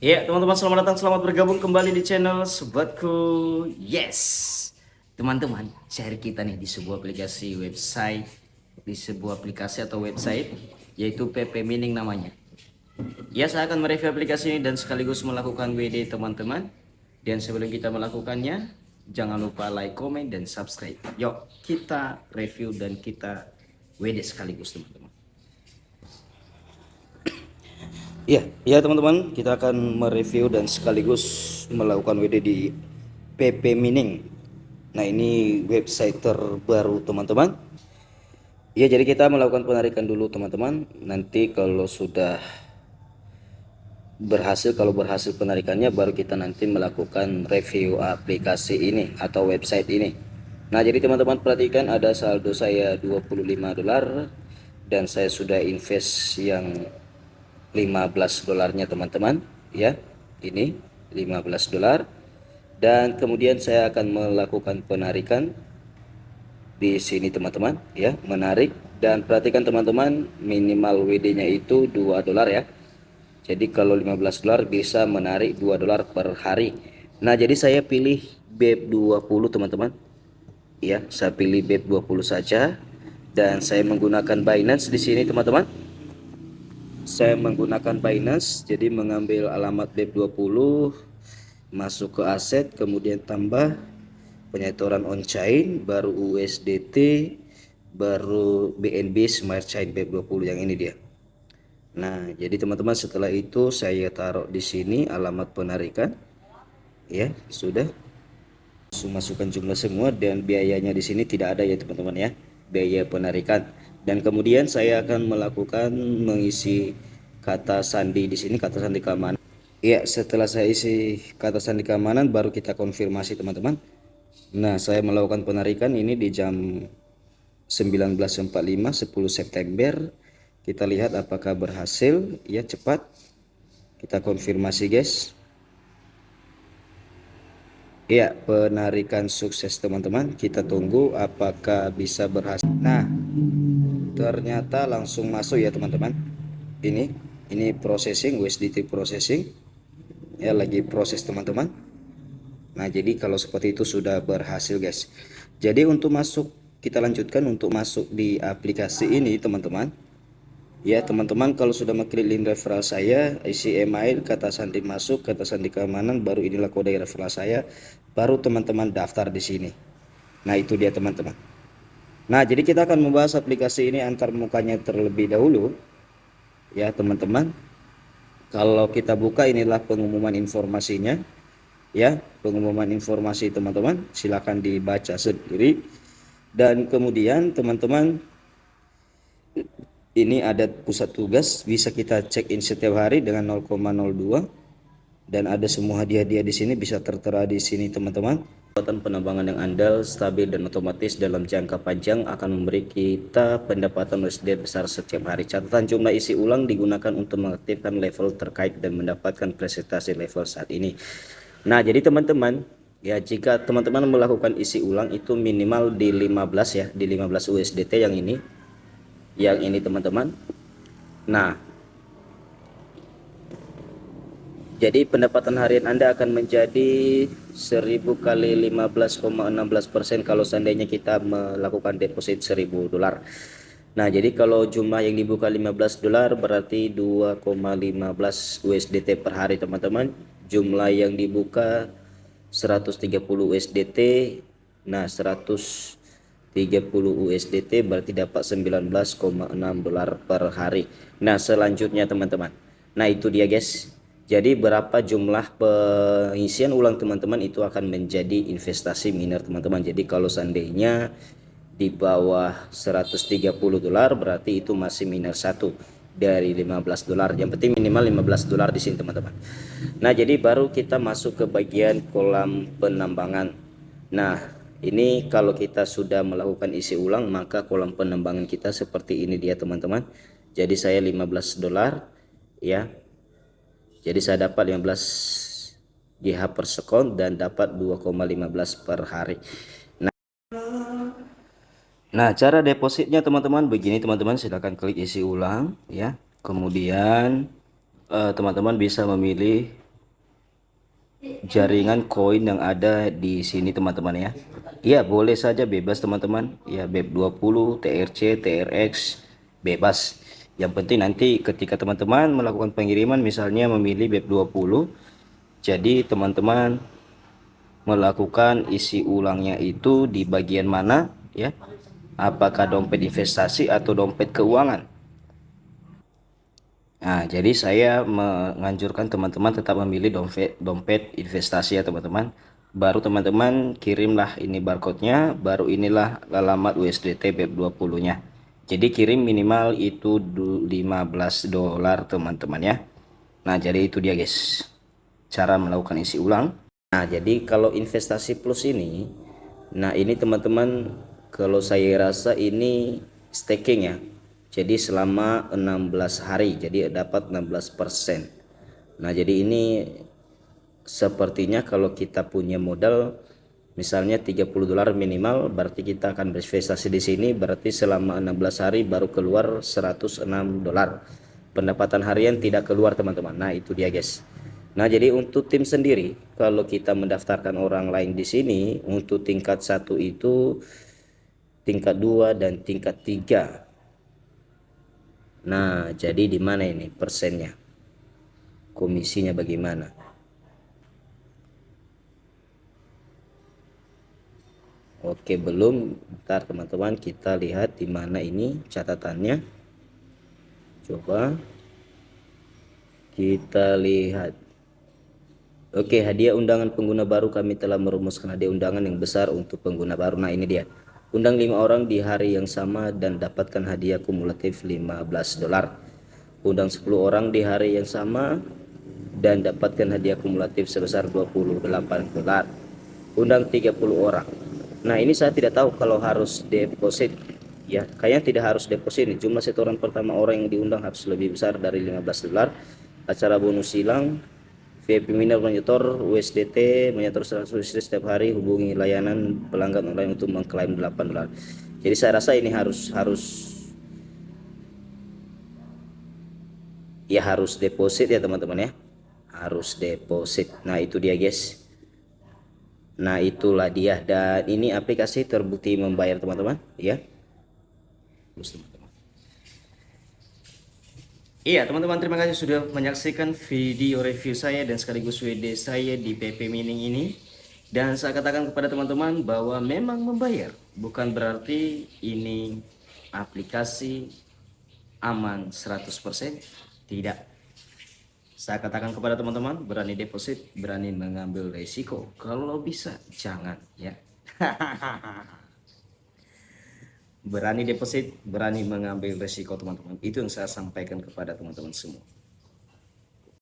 Ya, teman-teman selamat datang, selamat bergabung kembali di channel Sobatku. Yes, teman-teman, share kita nih di sebuah aplikasi website, di sebuah aplikasi atau website, yaitu PP Mining namanya. Ya, saya akan mereview aplikasi ini dan sekaligus melakukan WD teman-teman. Dan sebelum kita melakukannya, jangan lupa like, comment, dan subscribe. Yuk, kita review dan kita WD sekaligus teman-teman. Ya teman-teman, kita akan mereview dan sekaligus melakukan WD di PP Mining. Nah, ini website terbaru teman-teman. Ya, jadi kita melakukan penarikan dulu teman-teman. Nanti kalau sudah berhasil, kalau berhasil penarikannya, baru kita nanti melakukan review aplikasi ini atau website ini. Nah, jadi teman-teman perhatikan, ada saldo saya $25 dan saya sudah invest yang $15 teman-teman, ya. Ini $15 dan kemudian saya akan melakukan penarikan di sini teman-teman, ya, menarik. Dan perhatikan teman-teman, minimal WD-nya itu $2 ya. Jadi kalau $15 bisa menarik $2 per hari. Nah, jadi saya pilih BEP20 teman-teman. Ya, saya pilih BEP20 saja dan saya menggunakan Binance di sini teman-teman. Saya menggunakan Binance, jadi mengambil alamat BEP20, masuk ke aset, kemudian tambah penyetoran on chain, baru USDT, baru BNB Smart Chain BEP20 yang ini dia. Nah, jadi teman-teman setelah itu saya taruh di sini alamat penarikan. Ya, sudah. Langsung masukkan jumlah semua dan biayanya di sini tidak ada ya teman-teman ya. Biaya penarikan. Dan kemudian saya akan melakukan mengisi kata sandi di sini, kata sandi keamanan. Ya, setelah saya isi kata sandi keamanan baru kita konfirmasi teman-teman. Nah, saya melakukan penarikan ini di jam 19.45 10 September. Kita lihat apakah berhasil. Ya, cepat. Kita konfirmasi guys. Ya, penarikan sukses teman-teman. Kita tunggu apakah bisa berhasil. Nah, ternyata langsung masuk ya teman-teman. Ini processing, USDT processing. Ya, lagi proses teman-teman. Nah, jadi kalau seperti itu sudah berhasil guys. Jadi untuk masuk, kita lanjutkan untuk masuk di aplikasi ini teman-teman. Ya teman-teman, kalau sudah mengklik link referral saya, isi email, kata sandi masuk, kata sandi keamanan, baru inilah kode referral saya, baru teman-teman daftar di sini. Nah, itu dia teman-teman. Nah, jadi kita akan membahas aplikasi ini antar mukanya terlebih dahulu. Ya teman-teman, kalau kita buka inilah pengumuman informasinya. Ya, pengumuman informasi teman-teman, silakan dibaca sendiri. Dan kemudian teman-teman, ini ada pusat tugas, bisa kita check in setiap hari dengan 0,02 dan ada semua hadiah-hadiah di sini bisa tertera di sini teman-teman. Kekuatan penambangan yang andal, stabil dan otomatis dalam jangka panjang akan memberi kita pendapatan USD besar setiap hari. Catatan jumlah isi ulang digunakan untuk mengaktifkan level terkait dan mendapatkan presentasi level saat ini. Nah, jadi teman-teman, ya jika teman-teman melakukan isi ulang itu minimal di 15 ya, di 15 USDT yang ini. Yang ini teman-teman. Nah, jadi pendapatan harian Anda akan menjadi 1000 kali 15,16% kalau seandainya kita melakukan deposit $1000. Nah, jadi kalau jumlah yang dibuka $15 berarti 2,15 USDT per hari teman-teman. Jumlah yang dibuka 130 USDT. Nah, 130 USDT berarti dapat $19,6 per hari. Nah, selanjutnya teman-teman. Nah, itu dia guys. Jadi berapa jumlah pengisian ulang teman-teman itu akan menjadi investasi miner teman-teman. Jadi kalau seandainya di bawah $130 berarti itu masih miner 1 dari $15. Yang penting minimal $15 di sini teman-teman. Nah, jadi baru kita masuk ke bagian kolam penambangan. Nah, ini kalau kita sudah melakukan isi ulang maka kolam penambangan kita seperti ini dia teman-teman. Jadi saya $15 ya. Jadi saya dapat 15 GH per sekon dan dapat 2,15 per hari. Nah, cara depositnya teman-teman begini teman-teman, silahkan klik isi ulang ya. Kemudian teman-teman bisa memilih jaringan koin yang ada di sini teman-teman ya. Iya, boleh saja, bebas teman-teman. Ya, BEP20, TRC, TRX, bebas. Yang penting nanti ketika teman-teman melakukan pengiriman misalnya memilih BEP20, jadi teman-teman melakukan isi ulangnya itu di bagian mana ya? Apakah dompet investasi atau dompet keuangan? Nah, jadi saya menganjurkan teman-teman tetap memilih dompet investasi ya teman-teman. Baru teman-teman kirimlah ini barcode-nya, baru inilah alamat USDT BEP20-nya. Jadi kirim minimal itu 15 dolar teman-teman ya. Nah, jadi itu dia guys, cara melakukan isi ulang. Nah, jadi kalau investasi plus ini, nah ini teman-teman, kalau saya rasa ini staking ya. Jadi selama 16 hari, jadi dapat 16%. Nah, jadi ini sepertinya kalau kita punya modal misalnya 30 dolar minimal, berarti kita akan berinvestasi di sini, berarti selama 16 hari baru keluar 106 dolar. Pendapatan harian tidak keluar teman-teman. Nah, itu dia guys. Nah, jadi untuk tim sendiri, kalau kita mendaftarkan orang lain di sini, untuk tingkat 1 itu, tingkat 2 dan tingkat 3. Nah, jadi di mana ini persennya? Komisinya bagaimana? Oke, belum. Ntar teman-teman kita lihat di mana ini catatannya. Coba kita lihat. Oke, hadiah undangan pengguna baru, kami telah merumuskan hadiah undangan yang besar untuk pengguna baru. Nah, ini dia. Undang 5 orang di hari yang sama dan dapatkan hadiah kumulatif 15 dolar. Undang 10 orang di hari yang sama dan dapatkan hadiah kumulatif sebesar 28 dolar. Undang 30 orang. Nah, ini saya tidak tahu kalau harus deposit. Ya, kayaknya tidak harus deposit. Jumlah setoran pertama orang yang diundang harus lebih besar dari 15 dolar. Acara bonus silang, VIP miner menyetor USDT, menyetor 100 USDT setiap hari, hubungi layanan pelanggan online untuk mengklaim 8 dolar. Jadi saya rasa ini harus deposit ya teman-teman ya. Harus deposit. Nah, itu dia guys. Nah, itulah dia, dan ini aplikasi terbukti membayar teman-teman ya. Iya teman-teman, terima kasih sudah menyaksikan video review saya dan sekaligus WD saya di PP Mining ini. Dan saya katakan kepada teman-teman bahwa memang membayar bukan berarti ini aplikasi aman 100%. Tidak. Saya katakan kepada teman-teman, berani deposit, berani mengambil resiko. Kalau bisa jangan ya. Berani deposit, berani mengambil resiko teman-teman. Itu yang saya sampaikan kepada teman-teman semua.